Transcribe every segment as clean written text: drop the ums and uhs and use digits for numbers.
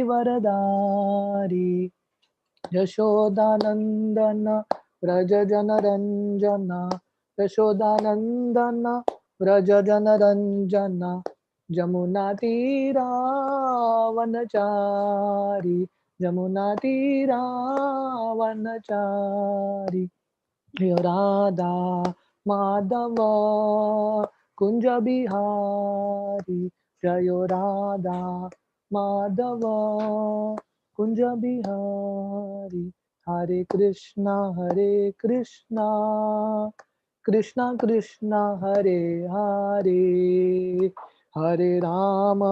Giridvaradari Yashodanandana Vraja Janaranjana Yashodanandana Vraja Janaranjana Jamuna Tira Vanachari Jamuna Tira Vanachari Radha Madhava Kunja Bihari Jayo Radha Madhava Kunja Bihari Hare Krishna Krishna Krishna Hare Hare Hare Rama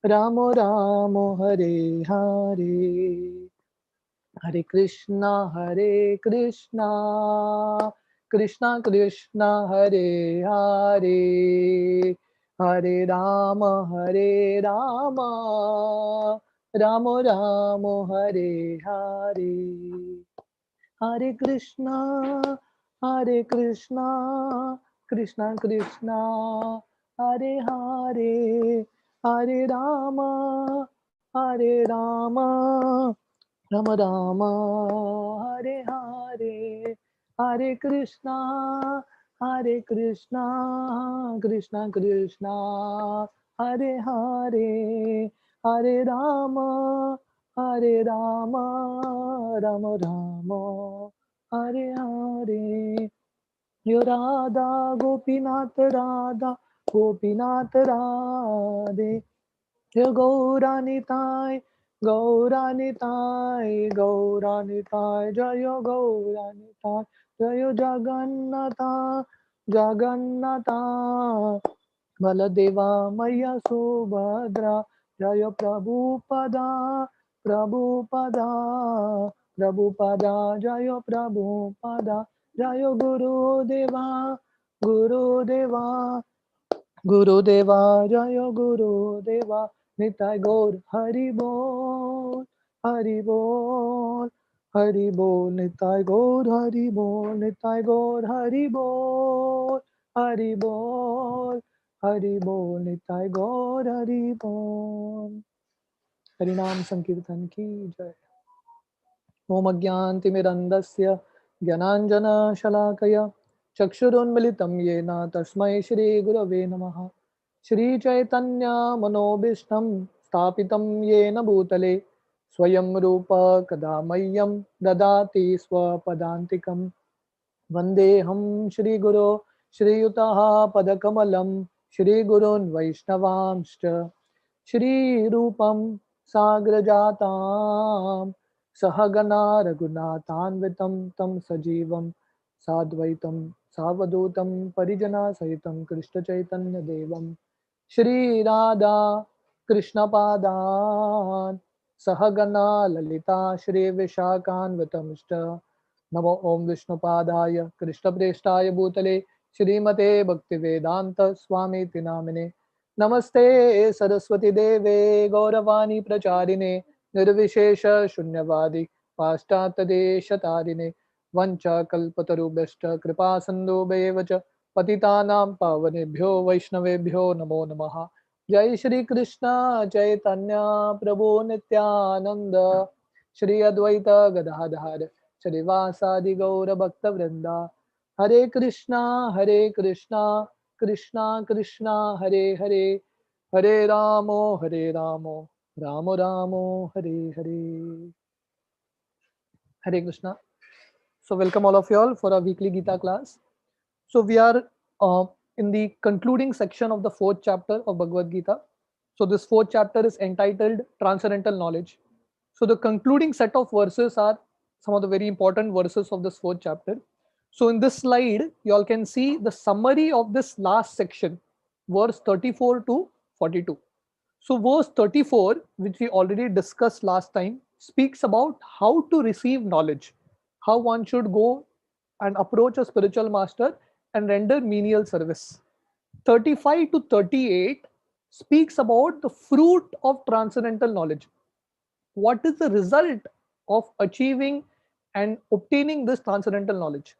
Rama Rama Hare Hare Hare Krishna Krishna Krishna Hare Hare Hare Rama Rama Rama Hare Hare Hare Krishna Krishna Krishna Hare Hare Hare Rama Rama Rama Hare Hare Hare Krishna Krishna Krishna Hare Hare Hare Rama Rama Rama Hare Hare Radha Gopinath Radhe Gauranitai Jayo Gauranitai Jayo Jagannatha Baladeva Maya Subhadra Jaya Prabhupada Jaya Prabhupada Jaya Gurudeva Jaya Gurudeva Nitai Gaur Hari Bol Nitai Gaur Hari Bol Nitai Gaur Hari Bol Nitai Gaur Hari Bol Harinam Sankirtan Ki Jai Om Agyantimirandasya Gyananjana Shalakaya Chakshurunmilitam Yena Tasmai Shri Gurave Namaha Shri Chaitanya Manobishtam Stapitam Yena Bhutale Swayam Rupa Kadamayyam Dadati Swapadantikam Vandeham Shri Guru Shri Yutaha Padakamalam Shri Gurun Vaishnavamshcha Shri Rupam Sagrajatam Sahagana Raghunathanvitam Tam Sajivam Sadvaitam Savadutam Parijana Sahitam Krishna Chaitanya Devam Shri Radha Krishna Padan Sahagana Lalita Shri Vishakhanvitamshta Namo Om Vishnu Padaya Krishna Preshtaya Bhutale Shrimate Bhaktivedanta Swami Tinamine Namaste Saraswati Deve Gauravani Pracharine Nirvishesha Shunyavadi Pashtata Deshatarine Vancha Kalpatarubhashta Kripa Sandhu Bevacha Patitanam Pavanebhyo Vaishnavebhyo Namo Namaha Jai Shri Krishna Chaitanya Prabhu Nityananda Shri Advaita Gadadhar Shrivasadi Gaura Bhakta Vrinda Hare Krishna Krishna Krishna Hare Hare Hare Ramo Ramo Ramo Hare Hare Hare Krishna. So welcome all of you all for our weekly Gita class. So we are in the concluding section of the fourth chapter of Bhagavad Gita. So this fourth chapter is entitled Transcendental Knowledge. So the concluding set of verses are some of the very important verses of this fourth chapter. So in this slide, you all can see the summary of this last section, verse 34 to 42. So verse 34, which we already discussed last time, speaks about how to receive knowledge, how one should go and approach a spiritual master and render menial service. 35 to 38 speaks about the fruit of transcendental knowledge. What is the result of achieving and obtaining this transcendental knowledge?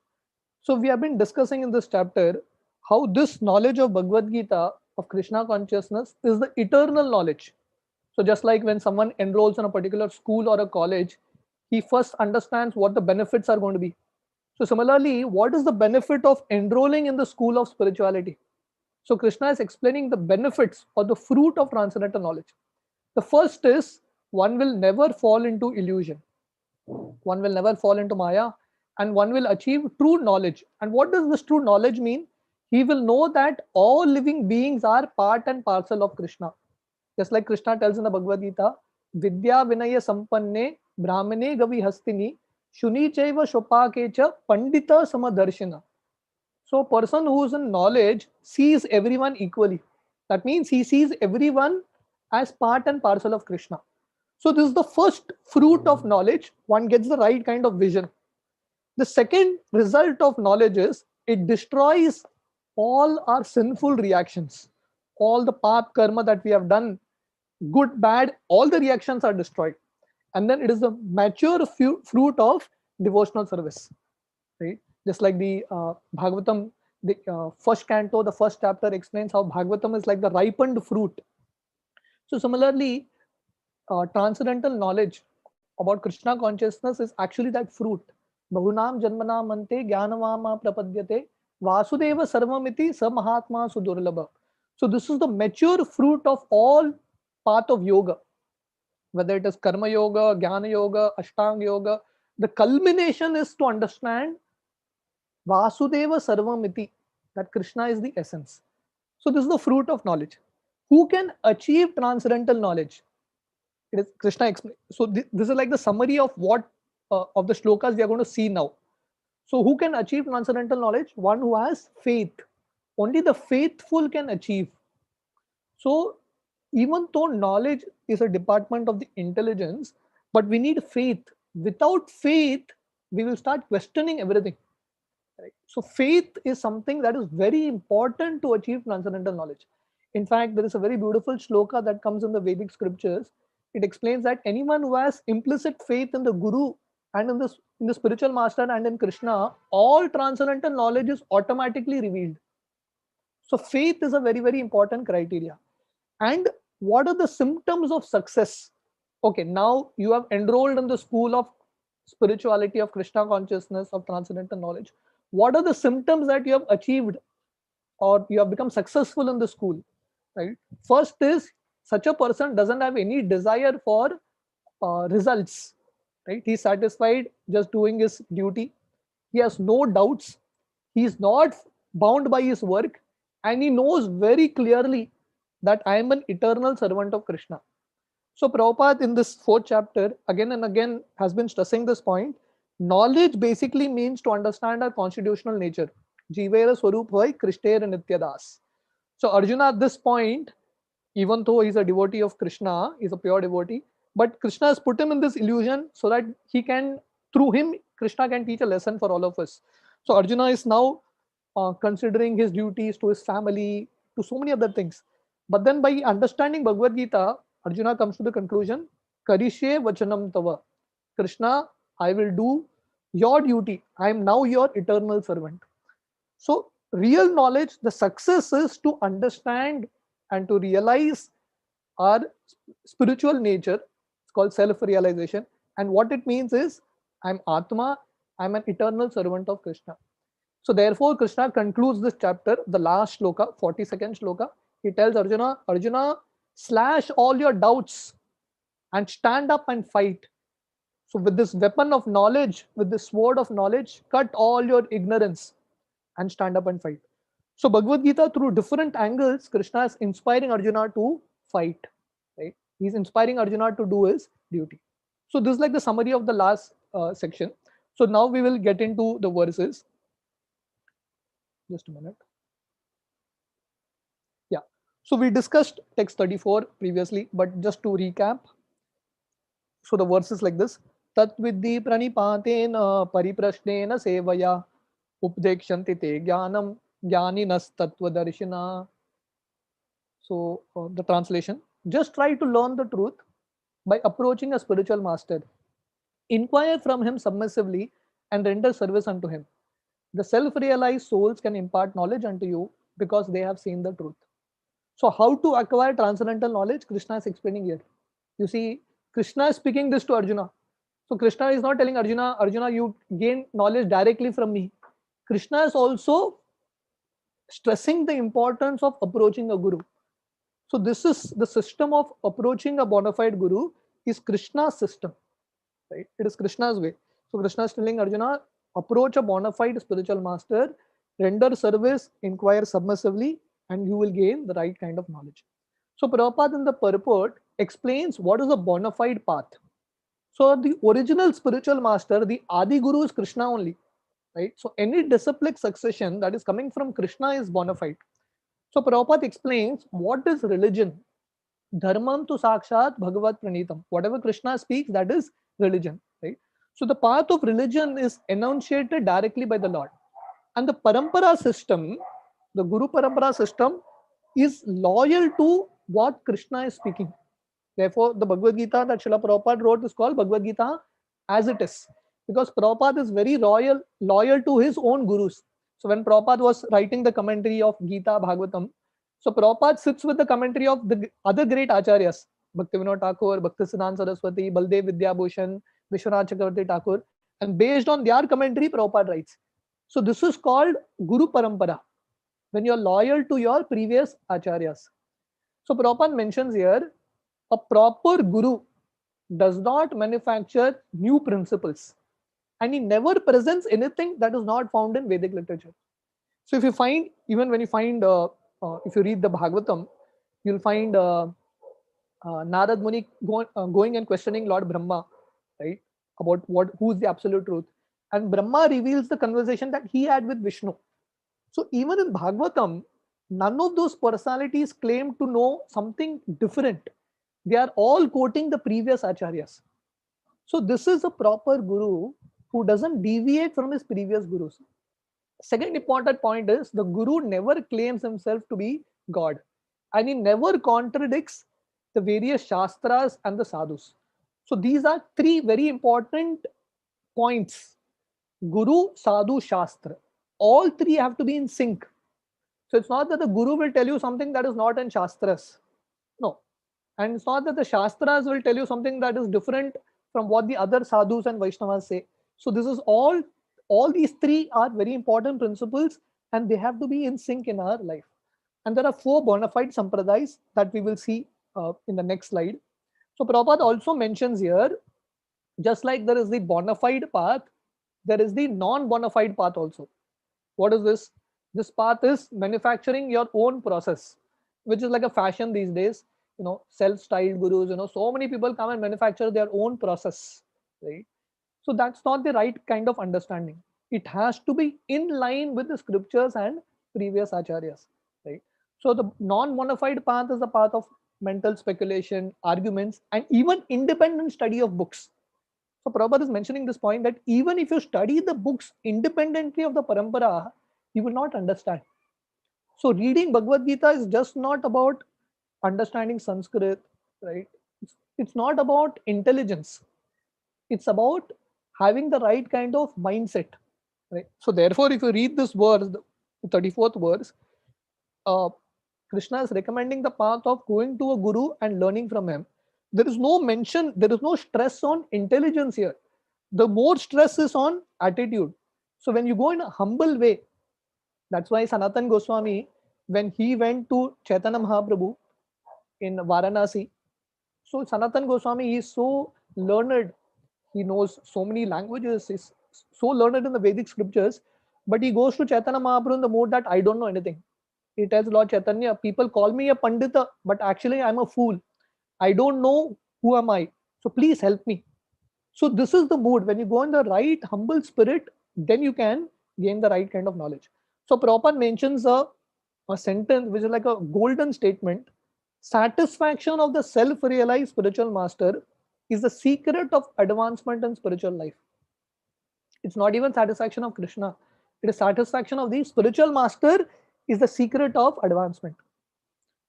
So we have been discussing in this chapter how this knowledge of Bhagavad Gita of Krishna consciousness is the eternal knowledge. So just like when someone enrolls in a particular school or a college, he first understands what the benefits are going to be. So similarly, what is the benefit of enrolling in the school of spirituality? So Krishna is explaining the benefits or the fruit of transcendental knowledge. The first is one will never fall into illusion. One will never fall into Maya, and one will achieve true knowledge. And what does this true knowledge mean? He will know that all living beings are part and parcel of Krishna. Just like Krishna tells in the Bhagavad Gita, Vidya Vinaya Sampanne Brahmane Gavi Hastini Shuni Chaiva Shopakecha Pandita Samadarshina. So a person who is in knowledge sees everyone equally. That means he sees everyone as part and parcel of Krishna. So this is the first fruit of knowledge. One gets the right kind of vision. The second result of knowledge is it destroys all our sinful reactions. All the pap karma that we have done, good, bad, all the reactions are destroyed. And then it is the mature fruit of devotional service. Right? Just like the Bhagavatam, the first canto, the first chapter explains how Bhagavatam is like the ripened fruit. So similarly, transcendental knowledge about Krishna consciousness is actually that fruit. Bahunam janmanam ante jnanavama prapadyate vasudeva sarvamiti samahatma sudurlabha. So this is the mature fruit of all path of yoga, whether it is karma yoga, jnana yoga, ashtanga yoga. The culmination is to understand Vasudeva Sarvamiti, that Krishna is the essence. So this is the fruit of knowledge. Who can achieve transcendental knowledge? It is Krishna explain. So this is like the summary of what of the shlokas we are going to see now. So who can achieve transcendental knowledge? One who has faith. Only the faithful can achieve. So even though knowledge is a department of the intelligence, but we need faith. Without faith, we will start questioning everything. Right? So faith is something that is very important to achieve transcendental knowledge. In fact, there is a very beautiful shloka that comes in the Vedic scriptures. It explains that anyone who has implicit faith in the Guru and in the spiritual master and in Krishna, all transcendental knowledge is automatically revealed. So faith is a very, very important criteria. And what are the symptoms of success? Okay, now you have enrolled in the school of spirituality, of Krishna consciousness, of transcendental knowledge. What are the symptoms that you have achieved or you have become successful in the school? Right? First is such a person doesn't have any desire for results. Right? He's satisfied just doing his duty. He has no doubts. He is not bound by his work, and he knows very clearly that I am an eternal servant of Krishna. So Prabhupada in this fourth chapter again and again has been stressing this point. Knowledge basically means to understand our constitutional nature. Jivera Swarup Hoy Krishtera Nityadas. So Arjuna at this point, even though he's a devotee of Krishna, he's a pure devotee, but Krishna has put him in this illusion so that he can, through him, Krishna can teach a lesson for all of us. So Arjuna is now considering his duties to his family, to so many other things. But then by understanding Bhagavad Gita, Arjuna comes to the conclusion, Karishe Vachanam Tava. Krishna, I will do your duty. I am now your eternal servant. So real knowledge, the success is to understand and to realize our spiritual nature. It's called self-realization. And what it means is, I'm Atma, I'm an eternal servant of Krishna. So therefore, Krishna concludes this chapter, the last shloka, 42nd shloka. He tells Arjuna, Arjuna, slash all your doubts and stand up and fight. So with this weapon of knowledge, with this sword of knowledge, cut all your ignorance and stand up and fight. So Bhagavad Gita, through different angles, Krishna is inspiring Arjuna to fight. Right? He's inspiring Arjuna to do his duty. So this is like the summary of the last section. So now we will get into the verses. Just a minute. Yeah. So we discussed text 34 previously, but just to recap. So the verse is like this. Tat vidhi pranipatena pariprashnena sevaya updekshanti te jnanam jnaninas tattvadarshina. So the translation. Just try to learn the truth by approaching a spiritual master. Inquire from him submissively and render service unto him. The self-realized souls can impart knowledge unto you because they have seen the truth. So how to acquire transcendental knowledge? Krishna is explaining here. You see, Krishna is speaking this to Arjuna. So Krishna is not telling Arjuna, Arjuna, you gain knowledge directly from me. Krishna is also stressing the importance of approaching a guru. So this is the system of approaching a bona fide guru is Krishna's system, right? It is Krishna's way. So Krishna is telling Arjuna, approach a bona fide spiritual master, render service, inquire submissively, and you will gain the right kind of knowledge. So Prabhupada in the purport explains what is a bona fide path. So the original spiritual master, the Adi Guru is Krishna only, right? So any disciplic succession that is coming from Krishna is bona fide. So Prabhupada explains what is religion. Dharmam tu sakshat bhagavat pranitam. Whatever Krishna speaks, that is religion, right? So the path of religion is enunciated directly by the Lord. And the Parampara system, the Guru Parampara system, is loyal to what Krishna is speaking. Therefore, the Bhagavad Gita that Srila Prabhupada wrote is called Bhagavad Gita as it is. Because Prabhupada is very loyal to his own gurus. So when Prabhupada was writing the commentary of Gita Bhagavatam, so Prabhupada sits with the commentary of the other great acharyas, Bhaktivinoda Thakur, Bhaktisiddhanta Saraswati, Baldev Vidyabhushan, Vishwanath Chakravarti Thakur, and based on their commentary, Prabhupada writes. So this is called Guru Parampara, when you are loyal to your previous acharyas. So Prabhupada mentions here, a proper guru does not manufacture new principles, and he never presents anything that is not found in Vedic literature. So if you find, even when you find, if you read the Bhagavatam, you'll find Narad Muni going and questioning Lord Brahma, right, about who is the absolute truth. And Brahma reveals the conversation that he had with Vishnu. So even in Bhagavatam, none of those personalities claim to know something different. They are all quoting the previous acharyas. So this is a proper guru who doesn't deviate from his previous gurus. Second important point is the guru never claims himself to be God, and he never contradicts the various Shastras and the Sadhus. So these are three very important points: Guru, Sadhu, Shastra. All three have to be in sync. So it's not that the guru will tell you something that is not in Shastras. No. And it's not that the Shastras will tell you something that is different from what the other Sadhus and Vaishnavas say. So this is all these three are very important principles, and they have to be in sync in our life. And there are four bona fide sampradayas that we will see in the next slide. So Prabhupada also mentions here, just like there is the bona fide path, there is the non-bona fide path also. What is this? This path is manufacturing your own process, which is like a fashion these days. Self-styled gurus, so many people come and manufacture their own process, right? So that's not the right kind of understanding. It has to be in line with the scriptures and previous acharyas, right? So the non-bona fide path is the path of mental speculation, arguments, and even independent study of books. So Prabhupada is mentioning this point that even if you study the books independently of the parampara, you will not understand. So reading Bhagavad Gita is just not about understanding Sanskrit, right? It's not about intelligence. It's about having the right kind of mindset, right? So therefore, if you read this verse, the 34th verse, Krishna is recommending the path of going to a guru and learning from him. There is no mention, there is no stress on intelligence here. The more stress is on attitude. So when you go in a humble way, that's why Sanatan Goswami, when he went to Chaitanya Mahaprabhu in Varanasi, so Sanatan Goswami is so learned. He knows so many languages. He's so learned in the Vedic scriptures. But he goes to Chaitanya Mahaprabhu in the mood that I don't know anything. He tells Lord Chaitanya, people call me a Pandita, but actually I'm a fool. I don't know who am I. So please help me. So this is the mood. When you go in the right humble spirit, then you can gain the right kind of knowledge. So Prabhupada mentions a sentence which is like a golden statement. Satisfaction of the self-realized spiritual master is the secret of advancement in spiritual life. It's not even satisfaction of Krishna. It is satisfaction of the spiritual master is the secret of advancement.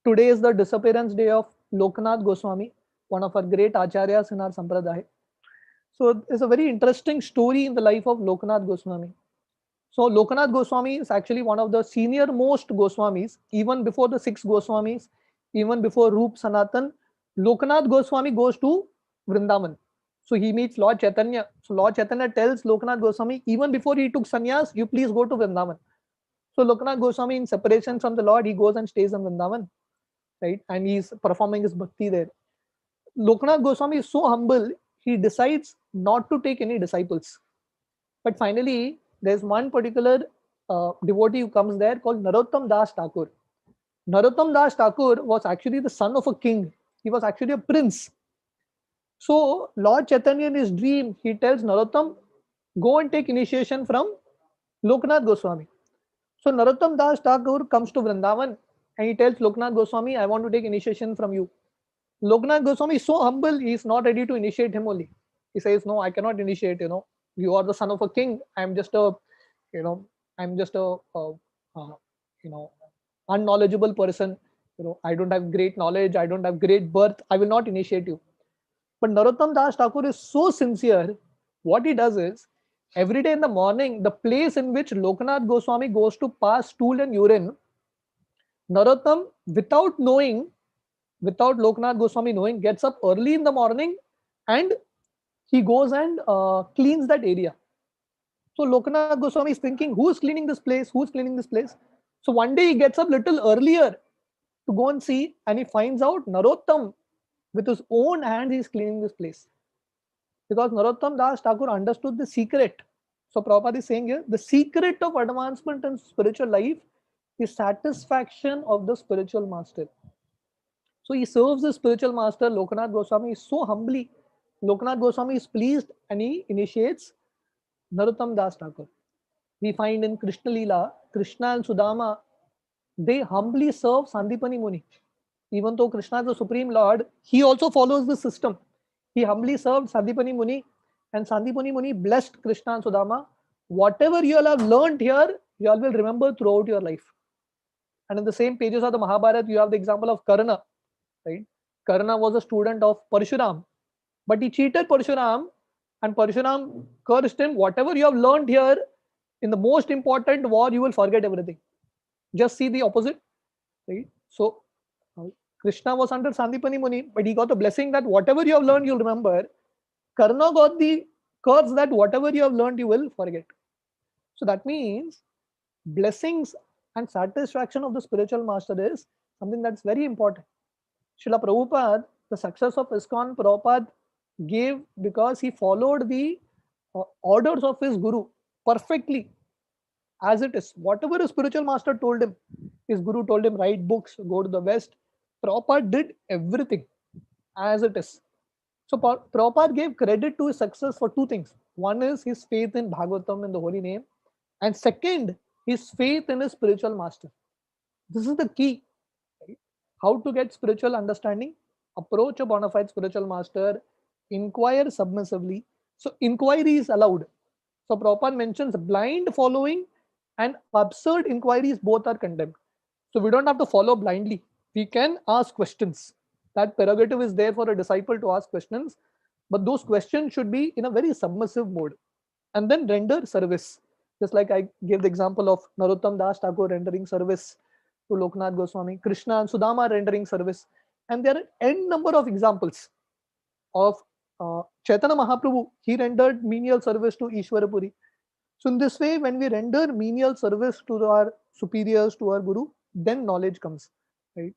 Today is the disappearance day of Lokanath Goswami, one of our great acharyas in our sampradaya. So it's a very interesting story in the life of Lokanath Goswami. So Lokanath Goswami is actually one of the senior most Goswamis. Even before the 6 Goswamis, Even before Roop Sanatan, Lokanath Goswami goes to Vrindavan. So he meets Lord Chaitanya. So Lord Chaitanya tells Lokanath Goswami, even before he took sannyas, you please go to Vrindavan. So Lokanath Goswami, in separation from the Lord, he goes and stays in Vrindavan, right? And he's performing his bhakti there. Lokanath Goswami is so humble, he decides not to take any disciples. But finally, there's one particular devotee who comes there called Narottam Das Thakur. Narottam Das Thakur was actually the son of a king. He was actually a prince. So Lord Chaitanya in his dream, he tells Narottam, go and take initiation from Lokanath Goswami. So Narottam Das Thakur comes to Vrindavan and he tells Lokanath Goswami, I want to take initiation from you. Lokanath Goswami is so humble, he is not ready to initiate him only. He says, no, I cannot initiate, you are the son of a king. I'm just a, I'm just uh, you know, unknowledgeable person. I don't have great knowledge. I don't have great birth. I will not initiate you. But Narottam Das Thakur is so sincere. What he does is, every day in the morning, the place in which Lokanath Goswami goes to pass stool and urine, Narottam, without Lokanath Goswami knowing, gets up early in the morning and he goes and cleans that area. So Lokanath Goswami is thinking, who's cleaning this place? Who's cleaning this place? So one day he gets up little earlier to go and see, and he finds out Narottam, with his own hands, he is cleaning this place. Because Narottam Das Thakur understood the secret. So Prabhupada is saying here, the secret of advancement in spiritual life is satisfaction of the spiritual master. So he serves the spiritual master, Lokanath Goswami, so humbly. Lokanath Goswami is pleased and he initiates Narottam Das Thakur. We find in Krishna Leela, Krishna and Sudama, they humbly serve Sandipani Muni. Even though Krishna is the Supreme Lord, he also follows the system. He humbly served Sandipani Muni, and Sandipani Muni blessed Krishna and Sudama. Whatever you all have learned here, you all will remember throughout your life. And in the same pages of the Mahabharata, you have the example of Karna. Right? Karna was a student of Parshuram, but he cheated Parshuram, and Parshuram cursed him. Whatever you have learned here, in the most important war, you will forget everything. Just see the opposite. Right? So Krishna was under Sandipani Muni, but he got the blessing that whatever you have learned, you'll remember. Karna got the curse that whatever you have learned, you will forget. So that means blessings and satisfaction of the spiritual master is something that's very important. Srila Prabhupada, the success of ISKCON, Prabhupada gave because he followed the orders of his guru perfectly as it is. Whatever his spiritual master told him, his guru told him, write books, go to the West. Prabhupada did everything as it is. So Prabhupada gave credit to his success for two things. One is his faith in Bhagavatam, in the holy name. And second, his faith in his spiritual master. This is the key. Right? How to get spiritual understanding? Approach a bona fide spiritual master, inquire submissively. So inquiry is allowed. So Prabhupada mentions blind following and absurd inquiries, both are condemned. So we don't have to follow blindly. We can ask questions. That prerogative is there for a disciple to ask questions, but those questions should be in a very submissive mode. And then render service. Just like I gave the example of Narottam Das Thakur rendering service to Lokanath Goswami, Krishna and Sudama rendering service. And there are n number of examples of Chaitanya Mahaprabhu. He rendered menial service to Ishwarapuri. So in this way, when we render menial service to our superiors, to our guru, then knowledge comes. Right?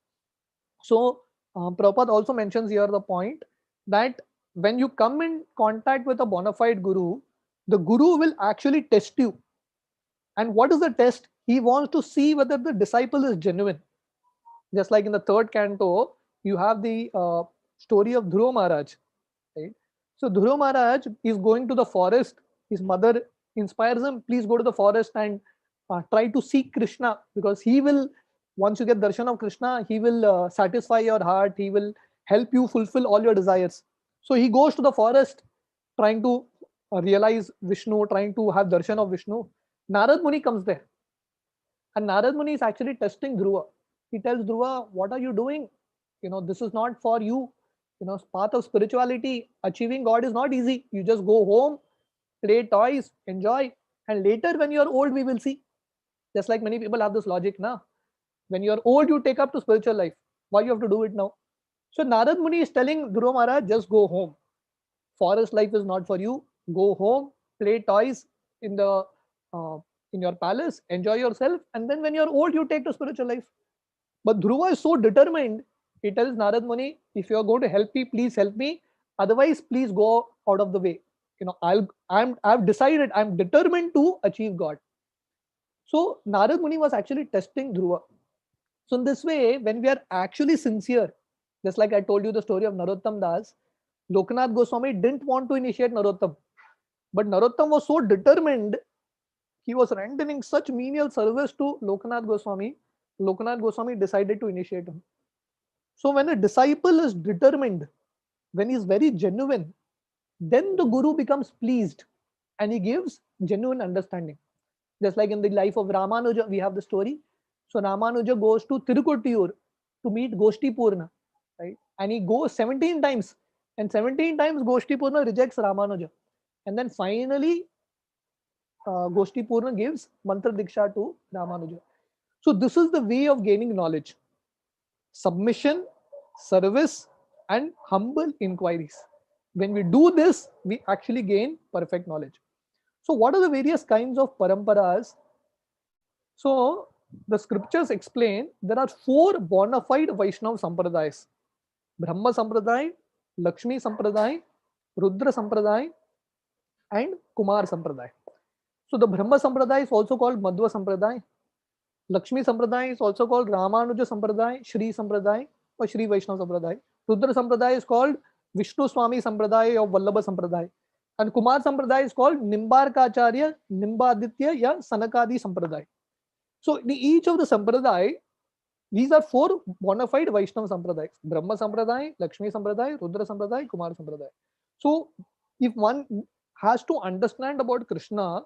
So Prabhupada also mentions here the point that when you come in contact with a bona fide guru, the guru will actually test you. And what is the test? He wants to see whether the disciple is genuine. Just like in the third canto, you have the story of Dhruva Maharaj. Right? So Dhruva Maharaj is going to the forest. His mother inspires him, please go to the forest and try to seek Krishna, because he will, once you get darshan of Krishna, he will satisfy your heart. He will help you fulfill all your desires. So he goes to the forest trying to realize Vishnu, trying to have darshan of Vishnu. Narad Muni comes there. And Narad Muni is actually testing Dhruva. He tells Dhruva, what are you doing? This is not for you. Path of spirituality, achieving God is not easy. You just go home, play toys, enjoy. And later when you're old, we will see. Just like many people have this logic now. When you're old, you take up to spiritual life. Why you have to do it now? So Narad Muni is telling Dhruva Maharaj, just go home. Forest life is not for you. Go home, play toys in the uh, in your palace, enjoy yourself, and then when you're old, you take to spiritual life. But Dhruva is so determined. He tells Narad Muni, if you are going to help me, please help me. Otherwise, please go out of the way. I've decided, I'm determined to achieve God. So Narad Muni was actually testing Dhruva. So in this way, when we are actually sincere, just like I told you the story of Narottam Das, Lokanath Goswami didn't want to initiate Narottam. But Narottam was so determined, he was rendering such menial service to Lokanath Goswami. Lokanath Goswami decided to initiate him. So when a disciple is determined, when he is very genuine, then the Guru becomes pleased and he gives genuine understanding. Just like in the life of Ramanuja, we have the story. So Ramanuja goes to Tirukotiyur to meet Goshti Purna, right? And he goes 17 times. And 17 times Goshti Purna rejects Ramanuja. And then finally, Goshti Purna gives Mantra Diksha to Ramanuja. So this is the way of gaining knowledge. Submission, service, and humble inquiries. When we do this, we actually gain perfect knowledge. So what are the various kinds of paramparas? So the scriptures explain there are 4 bona fide Vaishnava Sampradayas: Brahma Sampradaya, Lakshmi Sampradaya, Rudra Sampradaya, and Kumar Sampradaya. So the Brahma Sampradaya is also called Madhva Sampradaya. Lakshmi Sampradaya is also called Ramanuja Sampradaya, Shri Sampradaya, or Shri Vaishnava Sampradaya. Rudra Sampradaya is called Vishnu Swami Sampradaya or Vallabha Sampradaya. And Kumar Sampradaya is called Nimbarkacharya, Nimbaditya, ya Sanakadi Sampradaya. So in each of the Sampradaya, these are 4 bona fide Vaishnava Sampradayas: Brahma Sampradaya, Lakshmi Sampradaya, Rudra Sampradaya, Kumar Sampradaya. So if one has to understand about Krishna,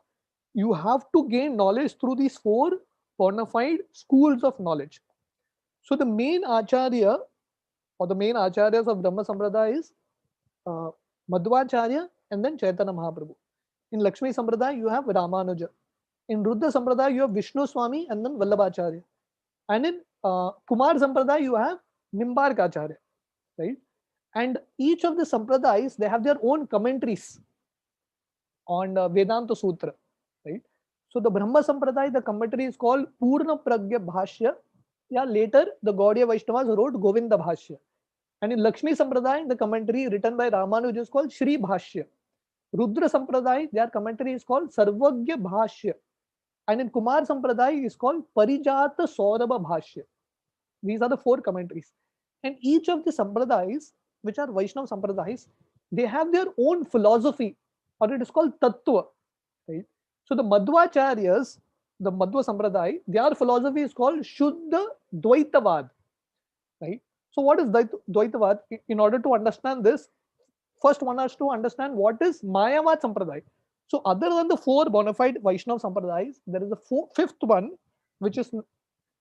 you have to gain knowledge through these 4 bona fide schools of knowledge. So the main Acharya or the main Acharyas of Brahma Sampradaya is Madhvacharya and then Chaitanya Mahaprabhu. In Lakshmi Sampradaya, you have Ramanuja. In Rudra Sampradaya, you have Vishnu Swami and then Vallabhacharya. And in Kumar Sampradaya, you have Nimbarkacharya, right? And each of the Sampradayas, they have their own commentaries on Vedanta Sutra, right? So the Brahma Sampradaya, the commentary is called Purna Pragya Bhashya. Yeah, later the Gaudiya Vaishnavas wrote Govinda Bhashya. And in Lakshmi Sampradaya, the commentary written by Ramanuja is called Shri Bhashya. Rudra Sampradaya, their commentary is called Sarvagya Bhashya. And in Kumar Sampradaya is called Parijata Saurabha Bhashya. These are the 4 commentaries. And each of the Sampradayas, which are Vaishnava Sampradayas, they have their own philosophy, or it is called Tattva, right? So the Madhvacharyas, the Madhva Sampradaya, their philosophy is called Shuddha Dvaitavad, right? So what is Dvaitavad? In order to understand this, first one has to understand what is Mayamat Sampradaya. So other than the 4 bona fide Vaishnava Sampradayas, there is a 5th one, which is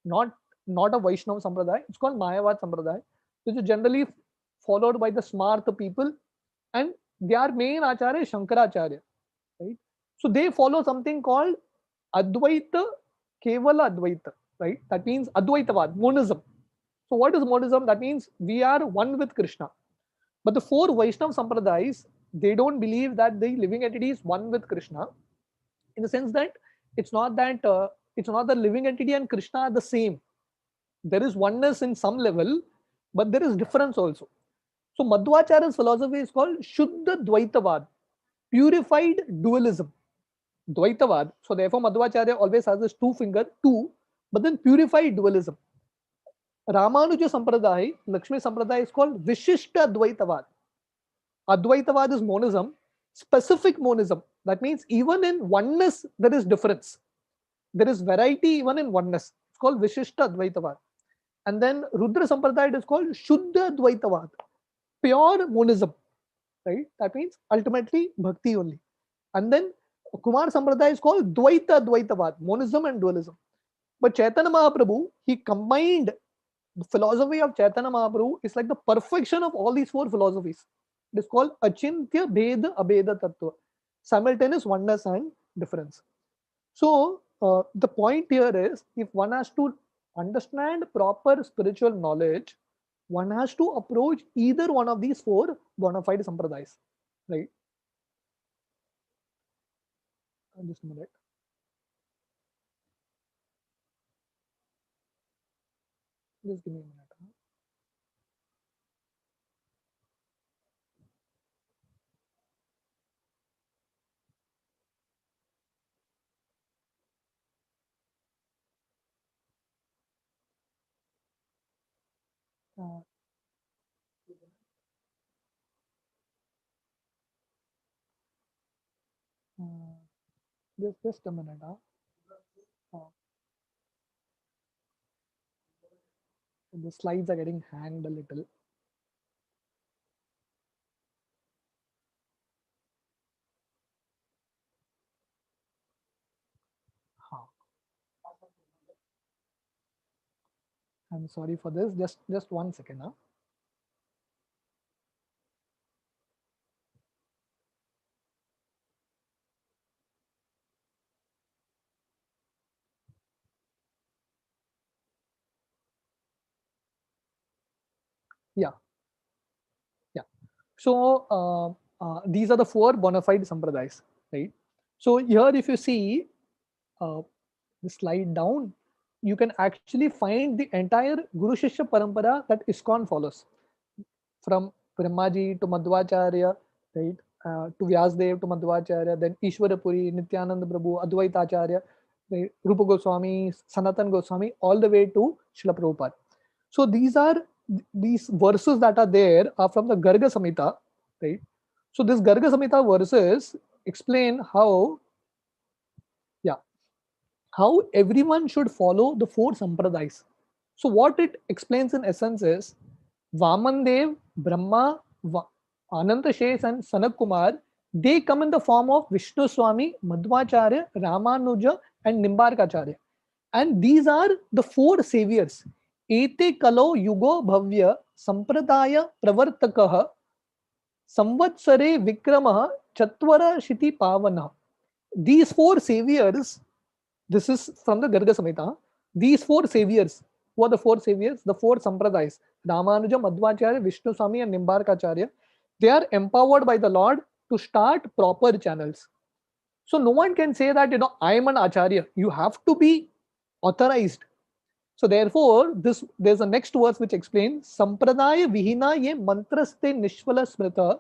not a Vaishnava Sampradaya. It's called Mayavad Sampradaya, which is generally followed by the smart people, and their main Acharya is Shankaracharya, right? So they follow something called Advaita, Kevala Advaita, right? That means Advaitavad, monism. So what is monism? That means we are one with Krishna. But the 4 Vaishnava Sampradayas, they don't believe that the living entity is one with Krishna, in the sense that it's not that the living entity and Krishna are the same. There is oneness in some level, but there is difference also. So Madhvacharya's philosophy is called Shuddha Dvaitavad, purified dualism. Dvaitavad. So therefore Madhvacharya always has this 2 finger, 2, but then purified dualism. Ramanuja Sampradaya, Lakshmi Sampradaya is called Vishishta Dvaitavad. Advaitavad is monism, specific monism. That means even in oneness, there is difference. There is variety even in oneness. It's called Vishishta Advaitavad. And then Rudra Sampradaya is called Shuddha Advaitavad, pure monism, right? That means ultimately bhakti only. And then Kumar Sampradaya is called Dvaita Advaitavad, monism and dualism. But Chaitanya Mahaprabhu, he combined the philosophy of Chaitanya Mahaprabhu is like the perfection of all these 4 philosophies. It is called Achintya Bheda Abheda Tattva, simultaneous oneness and difference. So the point here is, if one has to understand proper spiritual knowledge, one has to approach either one of these four bona fide sampradayas, right? Just a minute. Just give me a minute. Uh, uh, just a minute. Uh, the slides are getting hanged a little. Huh. I'm sorry for this. Just 1 second. Yeah, yeah. So these are the four bona fide sampradayas, right? So here, if you see uh, the slide down, you can actually find the entire Guru Shishya Parampara that ISKCON follows, from Brahmaji to Madhvacharya, right? To Vyasdev to Madhvacharya, then Ishwarapuri, Nityananda Prabhu, Advaita Acharya, right? Rupa Goswami, Sanatan Goswami, all the way to Srila Prabhupada. So these verses that are there are from the Garga Samhita, right? So this Garga Samhita verses explain yeah, how everyone should follow the four sampradayas. So what it explains in essence is Vamandev, Brahma, Ananta Shesh and Sanak Kumar, they come in the form of Vishnu Swami, Madhvacharya, Ramanuja and Nimbarkacharya. And these are the four saviors. Ete kalo yugo bhavya sampradaya pravartakah samvatsare vikramah chatvara shiti pavana. These four saviors, this is from the Garga Samhita. These four saviors, who are the four saviors? The four sampradayas, Ramanuja, Madhvacharya, Vishnu Swami, and Nimbarkacharya. They are empowered by the Lord to start proper channels. So no one can say that, I am an Acharya. You have to be authorized. So therefore, there's a next verse which explains Sampradaya Vihina ye mantraste nishvala smrita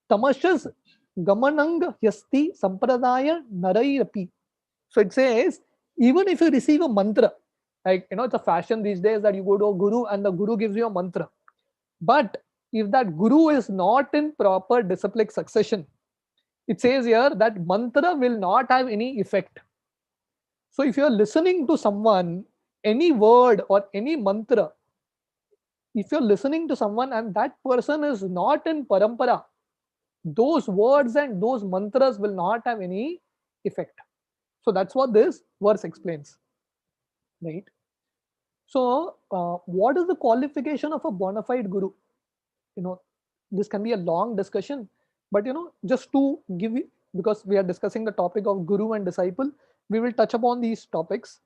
tamashas gamanang yasti sampradaya narairapi. So it says, even if you receive a mantra, like it's a fashion these days that you go to a guru and the guru gives you a mantra. But if that guru is not in proper disciplic succession, it says here that mantra will not have any effect. So if you're listening to someone, any word or any mantra, if you're listening to someone and that person is not in parampara, those words and those mantras will not have any effect. So that's what this verse explains, right? So, what is the qualification of a bona fide guru? You know, this can be a long discussion, but just to give you, because we are discussing the topic of guru and disciple, we will touch upon these topics,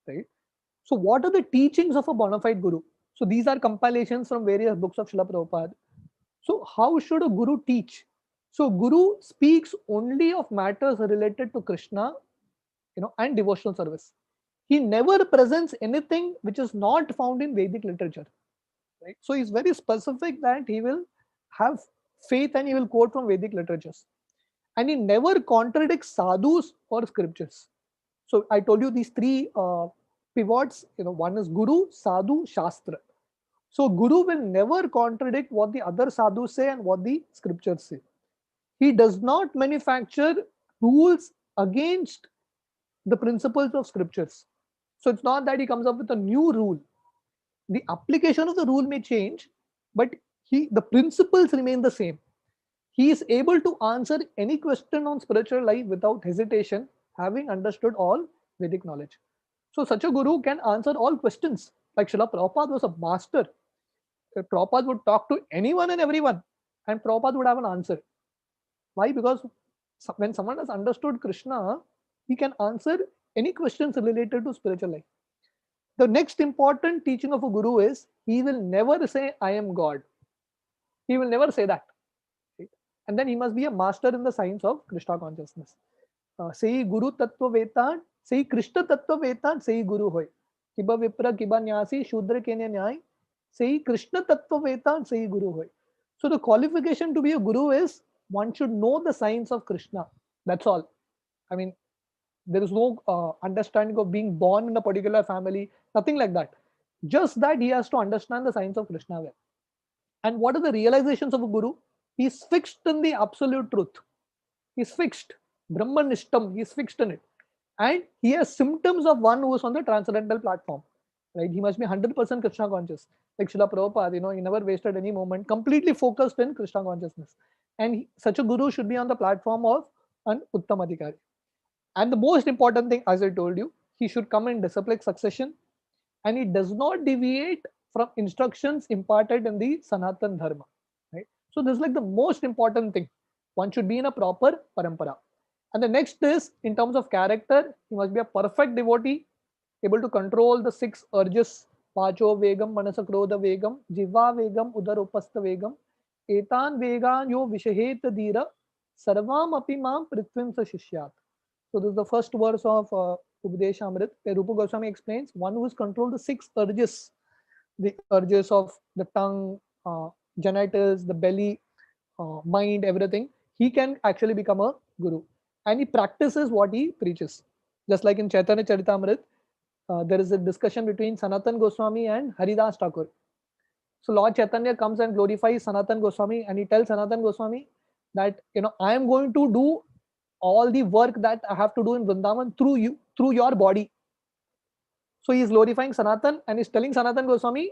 right? So, what are the teachings of a bona fide guru? So, these are compilations from various books of Srila Prabhupada. So, how should a guru teach? So, guru speaks only of matters related to Krishna, and devotional service. He never presents anything which is not found in Vedic literature. Right? So he's very specific that he will have faith and he will quote from Vedic literatures. And he never contradicts sadhus or scriptures. So I told you these three pivots. One is Guru, Sadhu, Shastra. So Guru will never contradict what the other sadhus say and what the scriptures say. He does not manufacture rules against the principles of scriptures. So it's not that he comes up with a new rule. The application of the rule may change, but the principles remain the same. He is able to answer any question on spiritual life without hesitation, having understood all Vedic knowledge. So such a guru can answer all questions. Like Srila Prabhupada was a master. Prabhupada would talk to anyone and everyone, and Prabhupada would have an answer. Why? Because when someone has understood Krishna, he can answer any questions related to spiritual life. The next important teaching of a guru is he will never say, I am God. He will never say that. Right? And then he must be a master in the science of Krishna consciousness. Sei Guru Tattva Vetan, sei Krishna Tattva Vetan, sei Guru Hoy. Kiba Vipra, Kiba Nyasi, Shudra Kenya Nyai, sei Krishna Tattva Vetan, sei Guru Hoy. So the qualification to be a guru is one should know the science of Krishna. That's all. I mean, there is no understanding of being born in a particular family, nothing like that. Just that he has to understand the science of Krishna well. And what are the realizations of a guru? He's fixed in the absolute truth. He's fixed. Brahmanishtam, he's fixed in it. And he has symptoms of one who is on the transcendental platform. Right? He must be 100% Krishna conscious. Like Srila Prabhupada, he never wasted any moment, completely focused in Krishna consciousness. And such a guru should be on the platform of an Uttamadhikari. And the most important thing, as I told you, he should come in disciplic succession, and he does not deviate from instructions imparted in the Sanatan Dharma. Right? So this is like the most important thing. One should be in a proper parampara. And the next is, in terms of character, he must be a perfect devotee, able to control the 6 urges: Pacho Vegam, Manasa Krodha Vegam, Jiva Vegam, Udaropastha Vegam, Etan Vegan Yo Vishahet Dira, Sarvam Api Mam Prithvim Sa Shishyat. So this is the first verse of Upadeshamrit, where Rupa Goswami explains one who has controlled the 6 urges, the urges of the tongue, genitals, the belly, mind, everything. He can actually become a guru. And he practices what he preaches. Just like in Chaitanya Charitamrit, there is a discussion between Sanatan Goswami and Haridas Thakur. So Lord Chaitanya comes and glorifies Sanatan Goswami, and he tells Sanatan Goswami that, I am going to do all the work that I have to do in Vrindavan through you, through your body. So he is glorifying Sanatan and is telling Sanatan Goswami,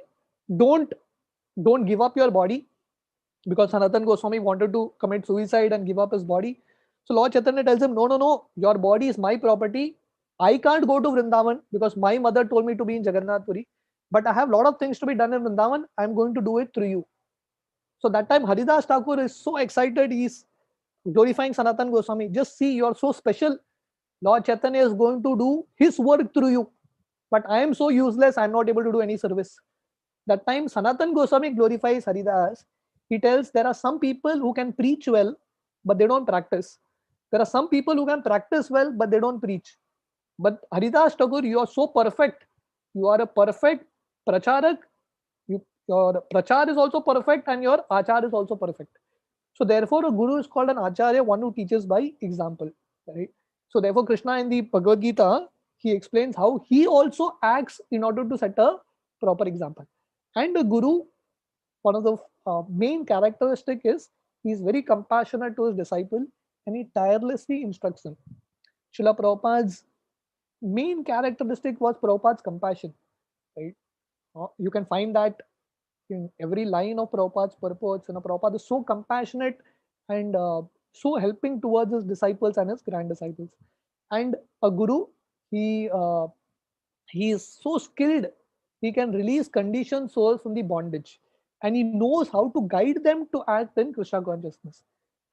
don't give up your body, because Sanatan Goswami wanted to commit suicide and give up his body. So Lord Chaitanya tells him, no, your body is my property. I can't go to Vrindavan because my mother told me to be in Jagannath Puri, but I have a lot of things to be done in Vrindavan. I'm going to do it through you. So that time Haridas Thakur is so excited. He's glorifying Sanatan Goswami. Just see, you're so special. Lord Chaitanya is going to do his work through you. But I am so useless, I'm not able to do any service. That time Sanatan Goswami glorifies Haridas. He tells there are some people who can preach well, but they don't practice. There are some people who can practice well, but they don't preach. But Haridas Thakur, you are so perfect. You are a perfect pracharak. Your prachar is also perfect, and your achar is also perfect. So therefore, a guru is called an acharya, one who teaches by example. Right? So therefore, Krishna in the Bhagavad Gita, he explains how he also acts in order to set a proper example. And a guru, one of the main characteristic is he is very compassionate to his disciple, and he tirelessly instructs him. Srila Prabhupada's main characteristic was Prabhupada's compassion. Right? You can find that in every line of Prabhupada's purports. Prabhupada is so compassionate and so helping towards his disciples and his grand disciples. And a guru, he is so skilled. He can release conditioned souls from the bondage, and he knows how to guide them to act in Krishna consciousness.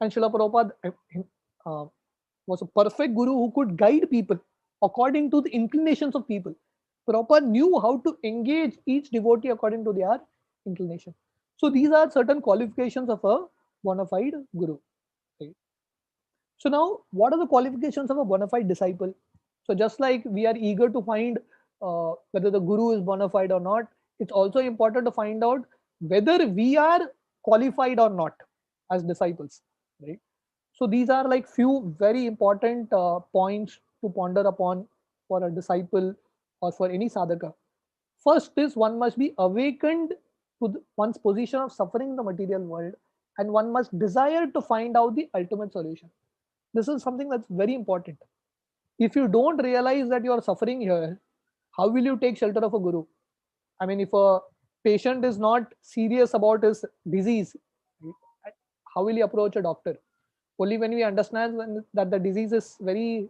And Srila Prabhupada was a perfect guru who could guide people according to the inclinations of people. Prabhupada knew how to engage each devotee according to their inclination. So these are certain qualifications of a bona fide guru. Right? So now, what are the qualifications of a bona fide disciple? So just like we are eager to find whether the guru is bona fide or not, it's also important to find out whether we are qualified or not as disciples. Right? So these are like few very important points to ponder upon for a disciple or for any sadhaka. First is one must be awakened to one's position of suffering in the material world, and one must desire to find out the ultimate solution. This is something that's very important. If you don't realize that you are suffering here, how will you take shelter of a guru? I mean, if a patient is not serious about his disease, how will he approach a doctor? Only when we understand that the disease is very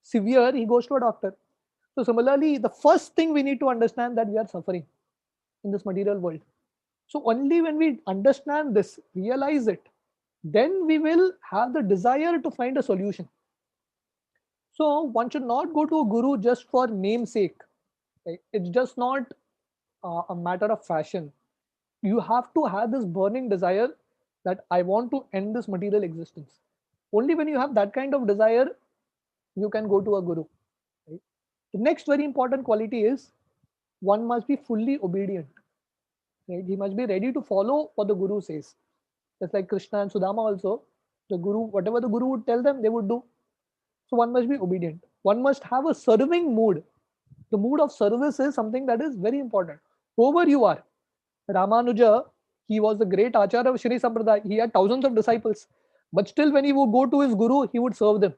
severe, he goes to a doctor. So similarly, the first thing we need to understand that we are suffering in this material world. So only when we understand this, realize it, then we will have the desire to find a solution. So one should not go to a guru just for namesake. Right? It's just not a matter of fashion. You have to have this burning desire that I want to end this material existence. Only when you have that kind of desire, you can go to a guru. Right? The next very important quality is one must be fully obedient. Right? He must be ready to follow what the guru says. Just like Krishna and Sudama also, the guru, whatever the guru would tell them, they would do. So one must be obedient. One must have a serving mood. The mood of service is something that is very important. Whoever you are, Ramanuja, he was the great Acharya of Shri Sampradaya. He had thousands of disciples. But still, when he would go to his guru, he would serve them.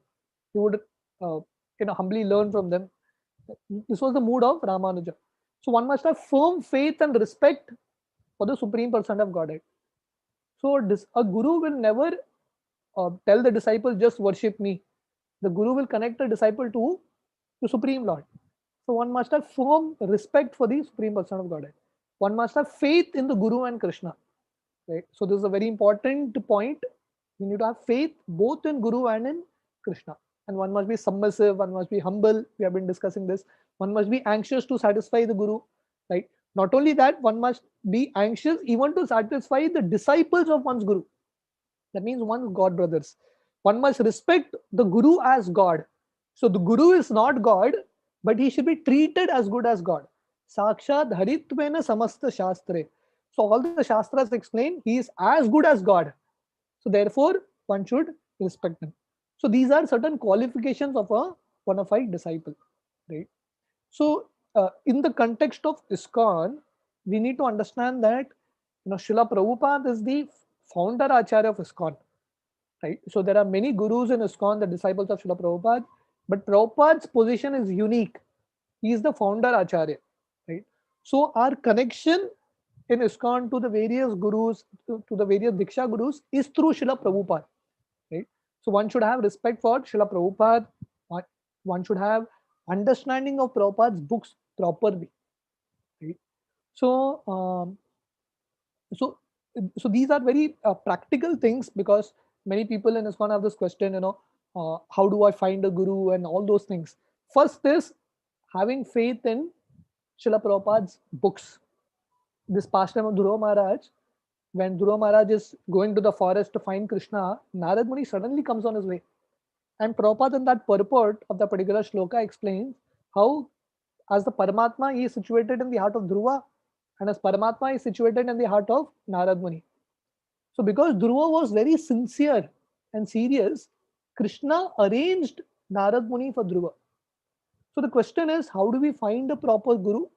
He would humbly learn from them. This was the mood of Ramanuja. So one must have firm faith and respect for the Supreme Person of Godhead. So a guru will never tell the disciple, just worship me. The guru will connect the disciple to the Supreme Lord. So one must have firm respect for the Supreme Person of Godhead. One must have faith in the Guru and Krishna. Right? So this is a very important point. You need to have faith both in Guru and in Krishna. And one must be submissive, one must be humble. We have been discussing this. One must be anxious to satisfy the Guru. Right? Not only that, one must be anxious even to satisfy the disciples of one's Guru. That means one's God brothers. One must respect the Guru as God. So the Guru is not God, but he should be treated as good as God. Sakshad Haritvena Samasta Shastre. So all the Shastras explain he is as good as God. So therefore, one should respect him. So these are certain qualifications of a bona fide disciple. Right? So in the context of ISKCON, we need to understand that Srila Prabhupada is the founder Acharya of ISKCON. Right? So there are many gurus in ISKCON, the disciples of Srila Prabhupada, but Prabhupada's position is unique. He is the founder Acharya. Right? So our connection in ISKCON to the various gurus, to the various Diksha gurus is through Srila Prabhupada. Right? So one should have respect for Srila Prabhupada. One should have understanding of Prabhupada's books properly. Right? So, so these are very practical things, because many people in ISKCON have this question, how do I find a guru and all those things. First is having faith in Srila Prabhupada's books. This pastime of Dhruva Maharaj, when Dhruva Maharaj is going to the forest to find Krishna, Narad Muni suddenly comes on his way. And Prabhupada in that purport of the particular shloka explains how as the Paramatma he is situated in the heart of Dhruva, and as Paramatma is situated in the heart of Narad Muni. So because Dhruva was very sincere and serious, Krishna arranged Narad Muni for Dhruva. So the question is, how do we find a proper guru?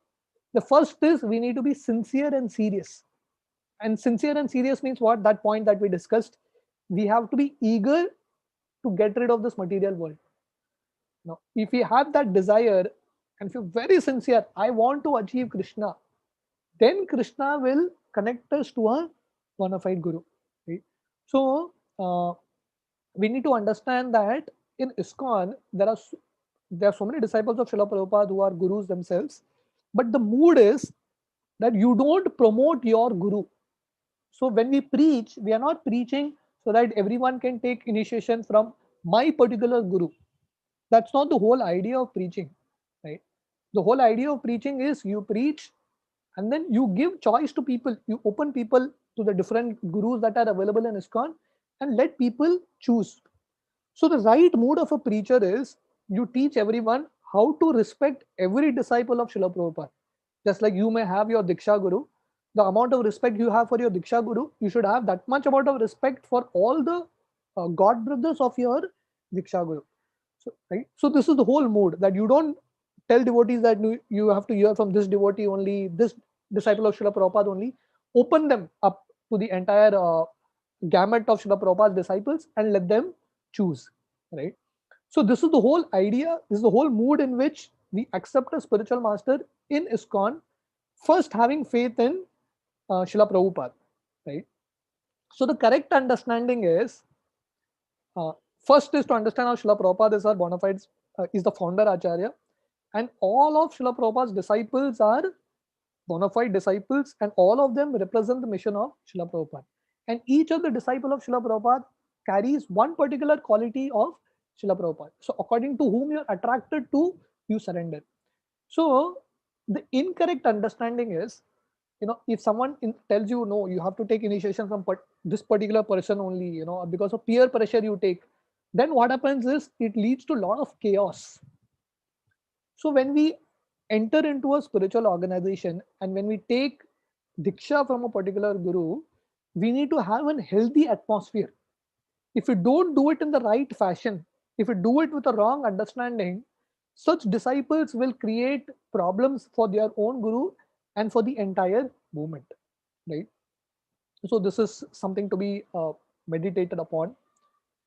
The first is we need to be sincere and serious. And sincere and serious means what? That point that we discussed. We have to be eager to get rid of this material world. Now, if we have that desire, and if you're very sincere, I want to achieve Krishna, then Krishna will connect us to a bona fide guru. Right? So we need to understand that in ISKCON there are so many disciples of Srila Prabhupada who are gurus themselves, but the mood is that you don't promote your guru. So when we preach, we are not preaching so that everyone can take initiation from my particular guru. That's not the whole idea of preaching, right? The whole idea of preaching is you preach and then you give choice to people. You open people to the different gurus that are available in ISKCON and let people choose. So the right mood of a preacher is you teach everyone how to respect every disciple of Srila Prabhupada. Just like you may have your Diksha Guru, the amount of respect you have for your Diksha Guru, you should have that much amount of respect for all the God brothers of your Diksha Guru. So, right? So this is the whole mood, that you don't tell devotees that you have to hear from this devotee only, this disciple of Srila Prabhupada only. Open them up to the entire gamut of Srila Prabhupada's disciples and let them choose. Right? So this is the whole idea, this is the whole mood in which we accept a spiritual master in ISKCON, first having faith in Srila Prabhupada. Right? So the correct understanding is, first is to understand how Srila Prabhupada is our bona fide, is the founder Acharya, and all of Srila Prabhupada's disciples are bona fide disciples, and all of them represent the mission of Srila Prabhupada. And each of the disciple of Srila Prabhupada carries one particular quality of Srila Prabhupada. So according to whom you are attracted to, you surrender. So The incorrect understanding is, if someone tells you, no, you have to take initiation from this particular person only, because of peer pressure you take, then what happens is it leads to a lot of chaos. So when we enter into a spiritual organization and when we take diksha from a particular guru, we need to have a healthy atmosphere. If we don't do it in the right fashion, if we do it with a wrong understanding, such disciples will create problems for their own guru and for the entire movement, right? So this is something to be meditated upon.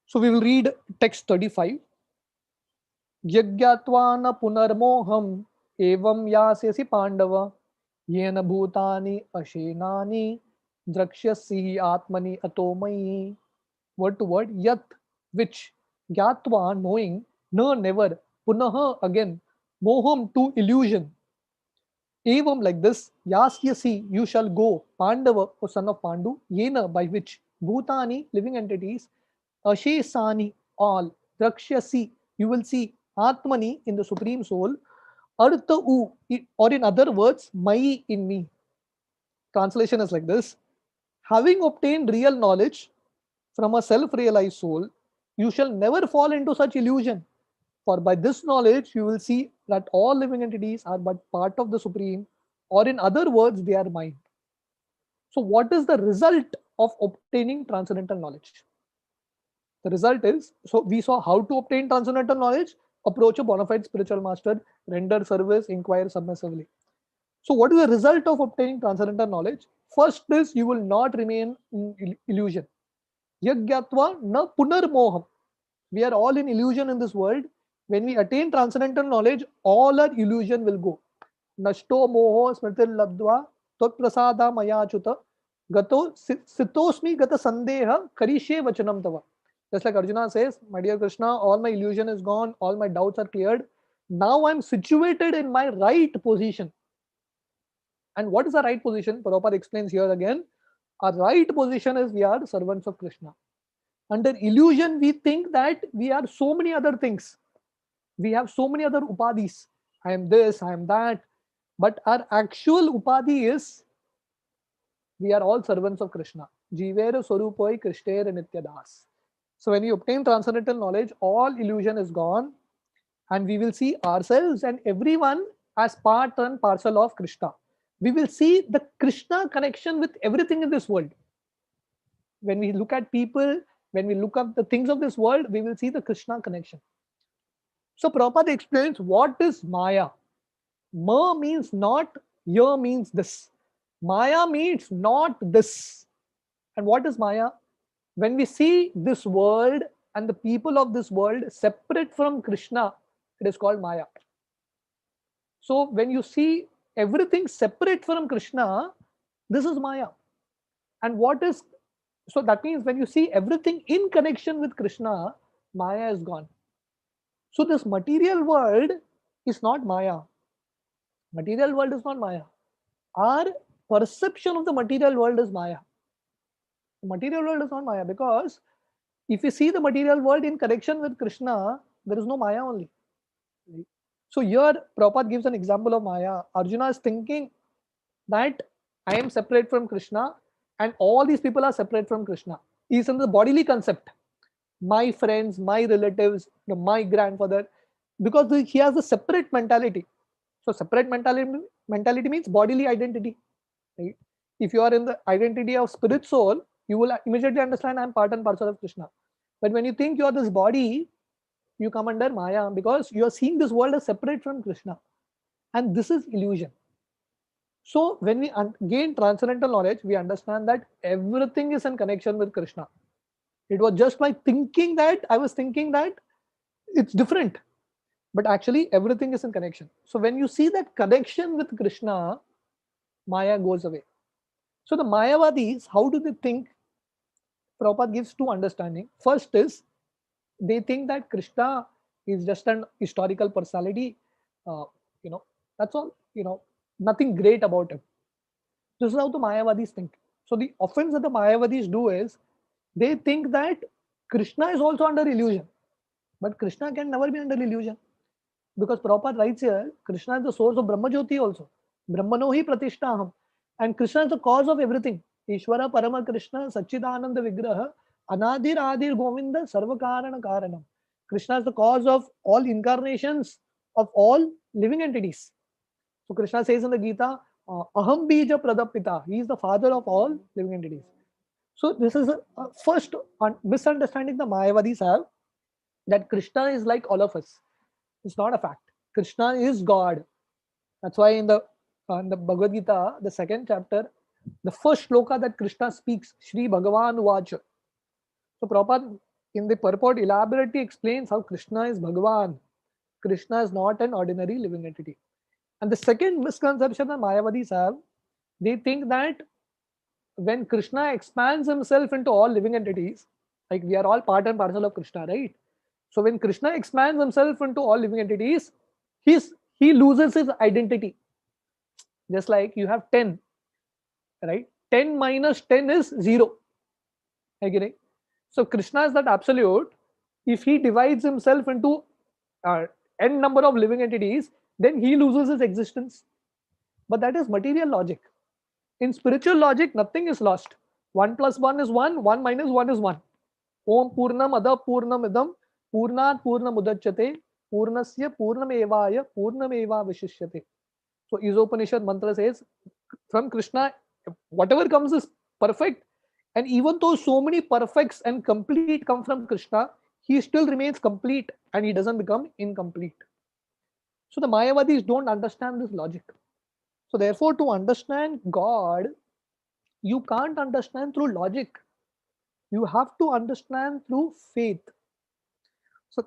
So we will read text 35. यज्ञात्वा न पुनर्मोहम् एवं यास्यसि पांडव येन भूतानि अशेनानि द्रक्ष्यसि आत्मनि अतो मयि. Word to word, yat, which, gyatva, knowing, no, never, punah, again, moham, to illusion, evam, like this, yasyasi, you shall go, Pandava, O son of Pandu, yena, by which, bhutani, living entities, ashesani, all, drakshyasi, you will see, atmani, in the supreme soul, artha u, or in other words, mai, in me. Translation is like this: having obtained real knowledge from a self-realized soul, you shall never fall into such illusion. For by this knowledge, you will see that all living entities are but part of the Supreme, or in other words, they are mind. So, what is the result of obtaining transcendental knowledge? The result is, so we saw how to obtain transcendental knowledge: approach a bona fide spiritual master, render service, inquire submissively. So, what is the result of obtaining transcendental knowledge? First is you will not remain in illusion. Yagyatva na punarmoham. We are all in illusion in this world. When we attain transcendental knowledge, all our illusion will go. Nashto moho smritir labdva tot prasada maya chuta gato sitosmi gata sandeha karishe vachanam tava. Just like Arjuna says, my dear Krishna, all my illusion is gone, all my doubts are cleared. Now I'm situated in my right position. And what is the right position? Prabhupada explains here again. Our right position is we are servants of Krishna. Under illusion, we think that we are so many other things. We have so many other upadhis. I am this, I am that. But our actual upadhi is we are all servants of Krishna. Jivera Swarupoi Krishnera Nityadas. So when we obtain transcendental knowledge, all illusion is gone, and we will see ourselves and everyone as part and parcel of Krishna. We will see the Krishna connection with everything in this world. When we look at people, when we look up the things of this world, we will see the Krishna connection. So Prabhupada explains what is Maya. Ma means not, ya means this. Maya means not this. And what is Maya? When we see this world and the people of this world separate from Krishna, it is called Maya. So when you see everything separate from Krishna, this is Maya. And what is, so that means when you see everything in connection with Krishna, Maya is gone. So this material world is not Maya. Material world is not Maya. Our perception of the material world is Maya. The material world is not Maya, because if you see the material world in connection with Krishna, there is no Maya only. So here Prabhupada gives an example of Maya. Arjuna is thinking that I am separate from Krishna and all these people are separate from Krishna. He is in the bodily concept. My friends, my relatives, my grandfather, because he has a separate mentality. So separate mentality means bodily identity. Right? If you are in the identity of spirit soul, you will immediately understand I am part and parcel of Krishna. But when you think you are this body, you come under Maya, because you are seeing this world as separate from Krishna. And this is illusion. So when we gain transcendental knowledge, we understand that everything is in connection with Krishna. It was just by thinking that I was thinking that it's different. But actually everything is in connection. So when you see that connection with Krishna, Maya goes away. So the Mayavadis, how do they think? Prabhupada gives two understanding. First is, they think that Krishna is just an historical personality. That's all. Nothing great about him. This is how the Mayavadis think. So the offense that the Mayavadis do is, they think that Krishna is also under illusion. But Krishna can never be under illusion. Because Prabhupada writes here, Krishna is the source of Brahma Jyoti also. Brahmano hi pratishtaham. And Krishna is the cause of everything. Ishvara Parama Krishna Sachidananda Vigraha Anadir Adir Govinda Sarvakarana Karanam. Krishna is the cause of all incarnations of all living entities. So Krishna says in the Gita, Aham Bija Pradapita. He is the father of all living entities. So this is a first misunderstanding the Mayavadis have, that Krishna is like all of us. It's not a fact. Krishna is God. That's why in the Bhagavad Gita, the second chapter, the first shloka that Krishna speaks, Shri Bhagavan Vacha. So Prabhupada in the purport elaborately explains how Krishna is Bhagavan. Krishna is not an ordinary living entity. And the second misconception that Mayavadis have, they think that when Krishna expands himself into all living entities, like we are all part and parcel of Krishna, right? So when Krishna expands himself into all living entities, he loses his identity. Just like you have 10, right? 10 minus 10 is 0. Agree? So Krishna is that absolute. If he divides himself into n number of living entities, then he loses his existence. But that is material logic. In spiritual logic, nothing is lost. 1 plus 1 is 1, 1 minus 1 is 1. Om Purnam Ada Purnam Idam Purnat Purnam Udachyate Purnasya Purnamevaya Purnameva Vishishyate. So Isopanishad mantra says, from Krishna, whatever comes is perfect. And even though so many perfects and complete come from Krishna, he still remains complete and he doesn't become incomplete. So the Mayavadis don't understand this logic. So therefore, to understand God, you can't understand through logic. You have to understand through faith. So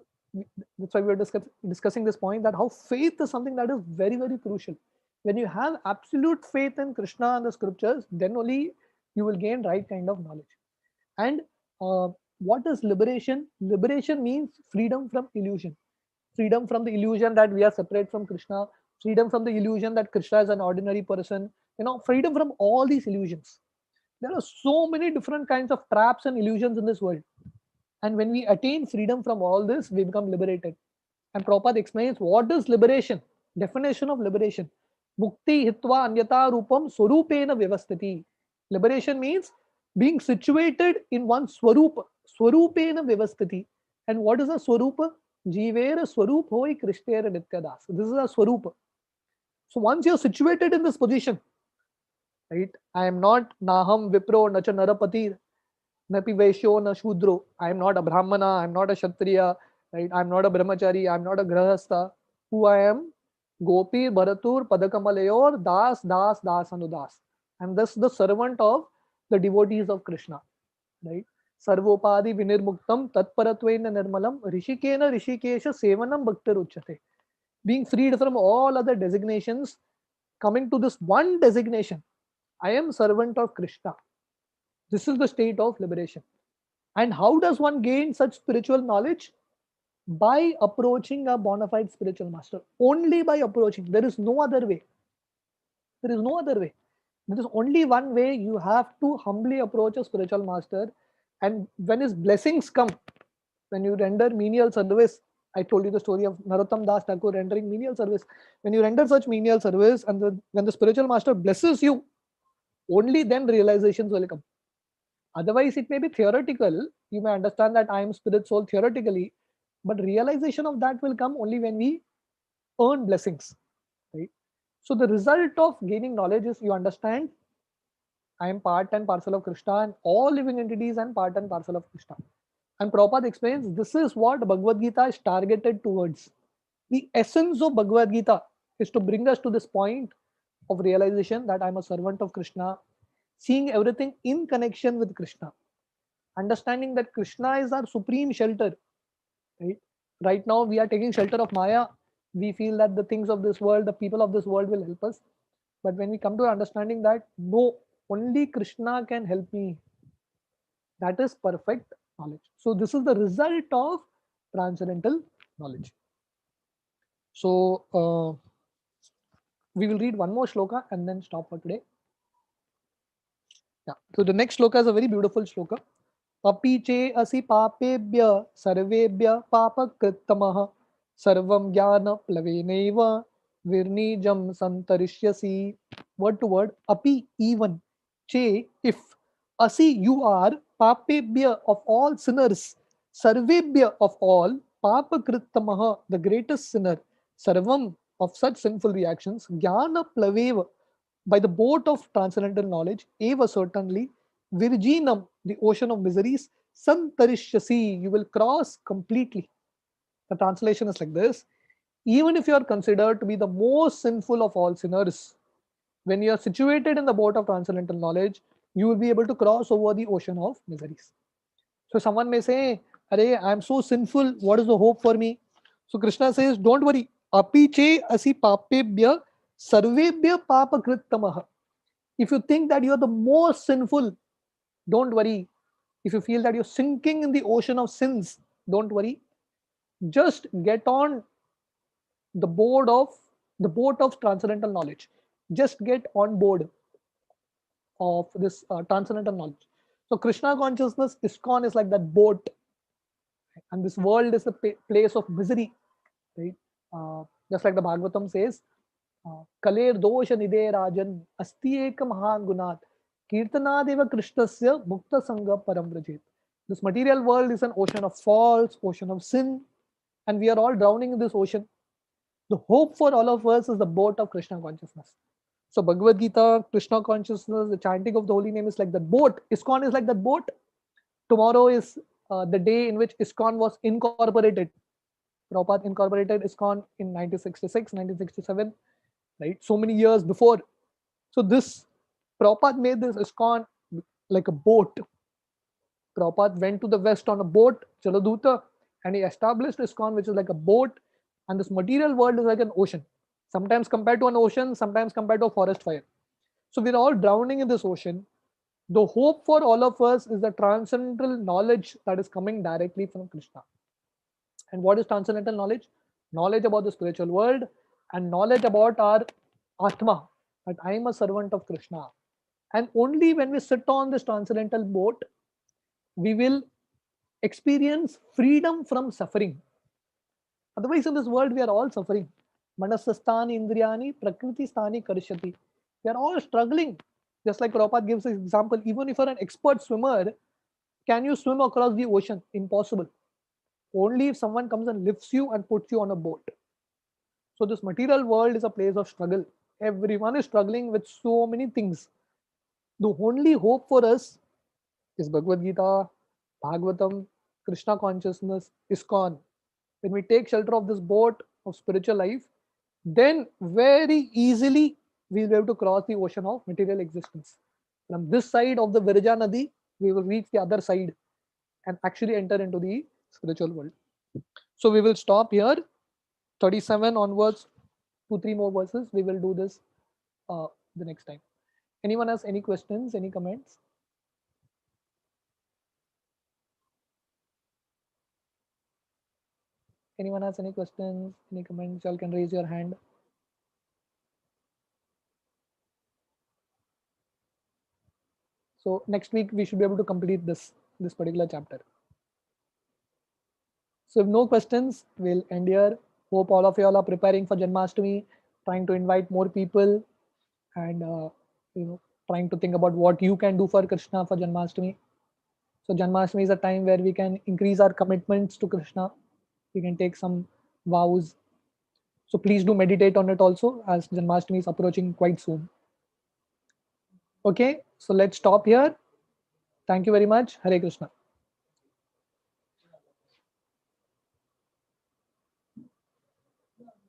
that's why we are discussing this point, that how faith is something that is very, very crucial. When you have absolute faith in Krishna and the scriptures, then only you will gain right kind of knowledge. And what is liberation? Liberation means freedom from illusion. Freedom from the illusion that we are separate from Krishna. Freedom from the illusion that Krishna is an ordinary person. Freedom from all these illusions. There are so many different kinds of traps and illusions in this world. And when we attain freedom from all this, we become liberated. And Prabhupada explains what is liberation. Definition of liberation. Mukti hitva anyata rupam swarupena vyavasthiti. Liberation means being situated in one swarupa. Swarupena vyavasthiti. And what is a swarupa? Jivera swarup hoi krishtera nityadas. This is a swarupa. So once you're situated in this position, right? I am not naham vipro nacha narapati napi vaishyo na shudro. I am not a brahmana. I am not a kshatriya. Right? I am not a brahmachari. I am not a grahastha. Who I am? Gopi Bharatur Padakamalayur Das Das Das Anudas. I am thus the servant of the devotees of Krishna. Right? Sarvopadi Vinirmuktam Tatparatvena Nirmalam Rishikena Rishikesha Sevanam Bhaktir Uchate. Being freed from all other designations, coming to this one designation. I am servant of Krishna. This is the state of liberation. And how does one gain such spiritual knowledge? By approaching a bona fide spiritual master. Only by approaching. There is no other way. There is no other way. There is only one way. You have to humbly approach a spiritual master. And when his blessings come, when you render menial service, I told you the story of Narottam Das Thakur rendering menial service. When you render such menial service and when the spiritual master blesses you, only then realizations will come. Otherwise, it may be theoretical. You may understand that I am spirit soul theoretically, but realization of that will come only when we earn blessings. Right? So the result of gaining knowledge is you understand I am part and parcel of Krishna and all living entities and part and parcel of Krishna. And Prabhupada explains this is what Bhagavad Gita is targeted towards. The essence of Bhagavad Gita is to bring us to this point of realization that I am a servant of Krishna, seeing everything in connection with Krishna, understanding that Krishna is our supreme shelter. Right now, we are taking shelter of Maya. We feel that the things of this world, the people of this world will help us. But when we come to understanding that, no, only Krishna can help me, that is perfect knowledge. So this is the result of transcendental knowledge. So we will read one more shloka and then stop for today. Yeah. So the next shloka is a very beautiful shloka. Api che asi papebhya sarvebhya papakritamah Sarvam jnana plaveneva virnijam santarishyasi. Word to word, api even, che if, asi you are, papebhya of all sinners, sarvebhya of all, papakrittamaha the greatest sinner, sarvam of such sinful reactions, jnana plaveva by the boat of transcendental knowledge, eva certainly, virginam the ocean of miseries, santarishyasi you will cross completely. The translation is like this: even if you are considered to be the most sinful of all sinners, when you are situated in the boat of transcendental knowledge, you will be able to cross over the ocean of miseries. So someone may say, Arey, I am so sinful, what is the hope for me? So Krishna says, don't worry. Apiche asi papebhya sarvebhya papakrittamaha. If you think that you are the most sinful, don't worry. If you feel that you're sinking in the ocean of sins, don't worry. Just get on the boat of transcendental knowledge. Just get on board of this transcendental knowledge. So Krishna consciousness, ISKCON is like that boat, and this world is a place of misery, right? Just like the Bhagavatam says, Kaler dosha nide rajan asti eka mahan gunat kirtanadeva krishnasya mukta sangha paramvrajit. This material world is an ocean of faults, ocean of sin, and we are all drowning in this ocean. The hope for all of us is the boat of Krishna consciousness. So Bhagavad Gita, Krishna consciousness, the chanting of the holy name is like that boat. ISKCON is like that boat. Tomorrow is the day in which ISKCON was incorporated. Prabhupada incorporated ISKCON in 1966, 1967, right? So many years before. So this Prabhupada made this ISKCON like a boat. Prabhupada went to the west on a boat, Jaladuta, and he established ISKCON, which is like a boat, and this material world is like an ocean. Sometimes compared to an ocean, sometimes compared to a forest fire. So we're all drowning in this ocean. The hope for all of us is the transcendental knowledge that is coming directly from Krishna. And what is transcendental knowledge? Knowledge about the spiritual world and knowledge about our Atma, that I am a servant of Krishna. And only when we sit on this transcendental boat, we will experience freedom from suffering. Otherwise, in this world, we are all suffering. Manasastani indriyani prakriti stani karishati. We are all struggling. Just like Prabhupada gives an example, even if you're an expert swimmer, can you swim across the ocean? Impossible. Only if someone comes and lifts you and puts you on a boat. So this material world is a place of struggle. Everyone is struggling with so many things. The only hope for us is Bhagavad Gita, Bhagavatam, Krishna consciousness, ISKCON. When we take shelter of this boat of spiritual life, then very easily we'll be able to cross the ocean of material existence. From this side of the Virja Nadi, we will reach the other side and actually enter into the spiritual world. So we will stop here. 37 onwards, 2-3 more verses. We will do this the next time. Anyone has any questions, any comments? Anyone has any questions, any comments? You all can raise your hand. So next week we should be able to complete this particular chapter. So if no questions, we'll end here. Hope all of you all are preparing for Janmashtami, trying to invite more people, and trying to think about what you can do for Krishna for Janmashtami. So Janmashtami is a time where we can increase our commitments to Krishna. We can take some vows. So please do meditate on it also, as Janmashtami is approaching quite soon. Okay, so let's stop here. Thank you very much. Hare Krishna.